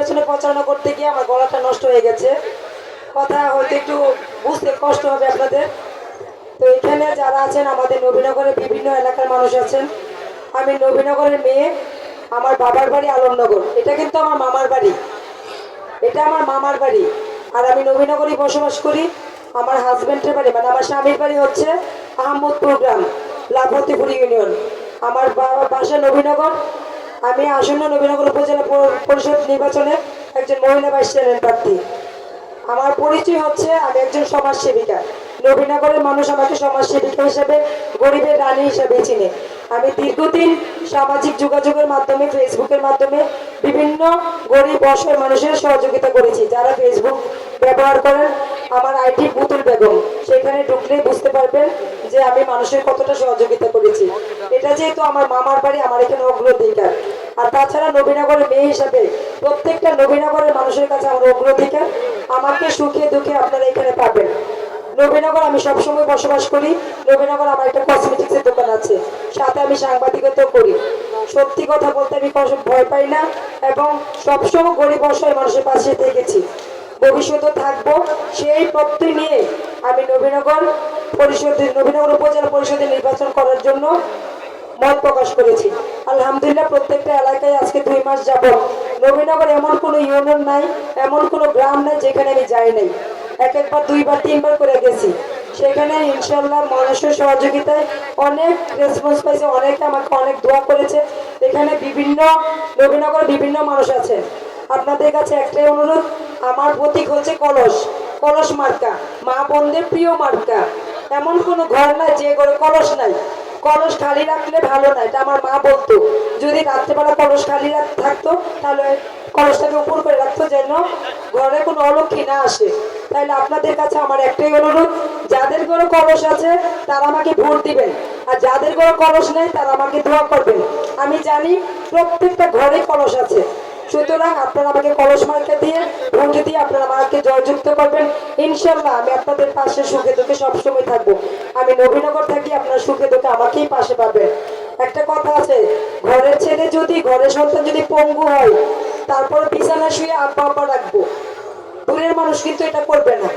নির্বাচনে প্রচারণা করতে গিয়ে আমার গলাটা নষ্ট হয়ে গেছে, কথা হয়তো একটু বুঝতে কষ্ট হবে আপনাদের। তো এখানে যারা আছেন আমাদের নবীনগরের বিভিন্ন এলাকার মানুষ আছেন। আমি নবীনগরের মেয়ে, আমার বাবার বাড়ি আলমনগর, এটা কিন্তু আমার মামার বাড়ি, এটা আমার মামার বাড়ি। আর আমি নবীনগরে বসবাস করি। আমার হাজব্যান্ডের বাড়ি মানে আমার স্বামীর বাড়ি হচ্ছে আহমদপুর গ্রাম, লাভতিপুর ইউনিয়ন। আমার বাসা নবীনগর। আমি আসন্ন নবীনগর উপজেলা পরিষদ নির্বাচনে একজন মহিলা ভাইস চেয়ারম্যান প্রার্থী। আমার পরিচয় হচ্ছে আমি একজন সমাজসেবিকা। নবীনগরের মানুষ আমাকে সমাজসেবিকা হিসেবে, গরিবের রানী হিসেবে চিনে। আমি দীর্ঘদিন সামাজিক যোগাযোগের মাধ্যমে, ফেসবুকের মাধ্যমে বিভিন্ন গরিব অসহায় মানুষের সহযোগিতা করেছি। যারা ফেসবুক ব্যবহার করেন, আমার আইডি পুতুল বেগম, সেখানে ঢুকলেই বুঝতে পারবেন যে আমি মানুষের কতটা সহযোগিতা করেছি। এটা যেহেতু আমার মামার বাড়ি, আমার এখানে অগ্রাধিকার। আর তাছাড়া নবীনগরের মেয়ে হিসাবে প্রত্যেকটা নবীনগরের মানুষের কাছে আমার অগ্রাধিকার। আমাকে সুখে দুঃখে আপনারা এখানে পাবেন। নবীনগর আমি সবসময় বসবাস করি। নবীনগর আমার একটা কসমেটিক্সের দোকান আছে, সাথে আমি সাংবাদিকতাও করি। সত্যি কথা বলতে আমি ভয় পাই না এবং সবসময় গরিব অসহায় মানুষের পাশে থেকেছি, ভবিষ্যতেও থাকবো। সেই প্রত্যয় নিয়ে আমি নবীনগর উপজেলা পরিষদে নির্বাচন করার জন্য মত প্রকাশ করেছি। আলহামদুলিল্লাহ প্রত্যেকটা এলাকায় আজকে 2 মাস যাব। নবীনগর এমন কোনো ইউনিয়ন নাই, এমন কোনো গ্রাম নাই যেখানে আমি যাই নাই। একবার 2বার 3বার করে গেছি। সেখানে ইনশাল্লাহ মানুষের সহযোগিতায় অনেক রেসপন্স পাইছে, অনেকে আমাকে অনেক দোয়া করেছে। এখানে নবীনগর বিভিন্ন মানুষ আছে। আপনাদের কাছে একটাই অনুরোধ, আমার প্রতীক হচ্ছে কলস, কলস মার্কা, মা বোনদের প্রিয় মার্কা। এমন কোনো ঘর নাই যে ঘরে কলস নাই। কলস খালি রাখলে ভালো না, এটা আমার মা বলতো। যদি রাত্রেবেলা কলস খালি থাকতো তাহলে কলসটাকে উপর করে রাখতো যেন ঘরে কোনো অলক্ষী না আসে। তাহলে আপনাদের কাছে আমার একটাই অনুরোধ, যাদের ঘরে কলস আছে তারা আমাকে ভোট দিবেন, আর যাদের ঘরে কলস নেই তারা আমাকে দোয়া করবেন। আমি জানি প্রত্যেকটা ঘরে কলস আছে, সুতরাং আপনারা আমাকে কলস মার্কা দিয়ে ভোট দিয়ে আপনারা আমাকে জয়যুক্ত করবেন। ইনশাল্লাহ আমি আপনাদের পাশে সুখে দুঃখে সবসময় থাকবো। আমি নবীনগর থাকি, আপনার সুখে দুঃখে আমাকেই পাশে পাবেন। একটা কথা আছে, ঘরের ছেলে যদি, ঘরের সন্তান যদি পঙ্গু হয় তারপর বিছানা শুয়ে আব্বা আব্বা রাখবো, দূরের মানুষ কিন্তু এটা করবে না।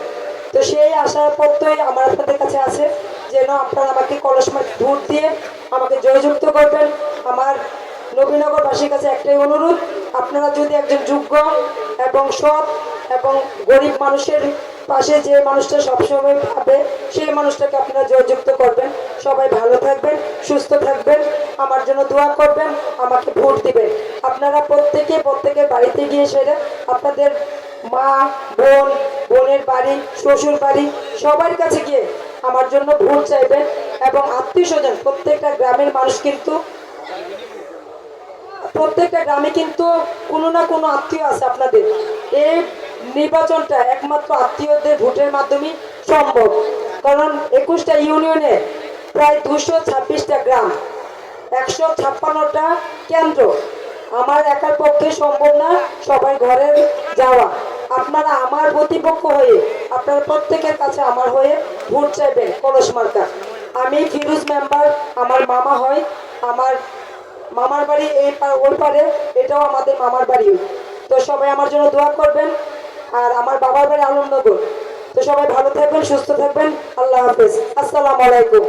তো সেই আশার প্রত্যয় আমার আপনাদের কাছে আছে, যেন আপনারা আমাকে কলস মার্কা ভোট দিয়ে আমাকে জয়যুক্ত করবেন। আমার নবীনগরবাসীর কাছে একটাই অনুরোধ, আপনারা যদি একজন যোগ্য এবং সৎ এবং গরিব মানুষের পাশে যে মানুষটা সবসময় পাবে সেই মানুষটাকে আপনারা জয়যুক্ত করবেন। সবাই ভালো থাকবেন, সুস্থ থাকবেন, আমার জন্য দোয়া করবেন, আমাকে ভোট দিবেন। আপনারা প্রত্যেকের বাড়িতে গিয়ে সেরে আপনাদের মা বোনের বাড়ি, শ্বশুর বাড়ি, সবার কাছে গিয়ে আমার জন্য ভোট চাইবেন। এবং আত্মীয় স্বজন, প্রত্যেকটা গ্রামের মানুষ কিন্তু, প্রত্যেকটা গ্রামে কিন্তু কোনো না কোনো আত্মীয় আছে আপনাদের। এই নির্বাচনটা একমাত্র আত্মীয়দের ভোটের মাধ্যমে সম্ভব, কারণ 21টা ইউনিয়নে প্রায় 226টা গ্রাম, 156টা কেন্দ্র। আমার একার পক্ষে সম্ভব না সবাই ঘরে যাওয়া। আপনারা আমার প্রতিপক্ষ হয়ে, আপনারা প্রত্যেকের কাছে আমার হয়ে ভোট চাইবেন কলস মার্কা। আমি ফিরোজ মেম্বার, আমার মামা হয়, আমার মামার বাড়ি ওই পারে, এটাও আমাদের মামার বাড়ি। তো সবাই আমার জন্য দোয়া করবেন। আর আমার বাবার বাড়ি আলমনগর। তো সবাই ভালো থাকবেন, সুস্থ থাকবেন। আল্লাহ হাফেজ, আসসালামু আলাইকুম।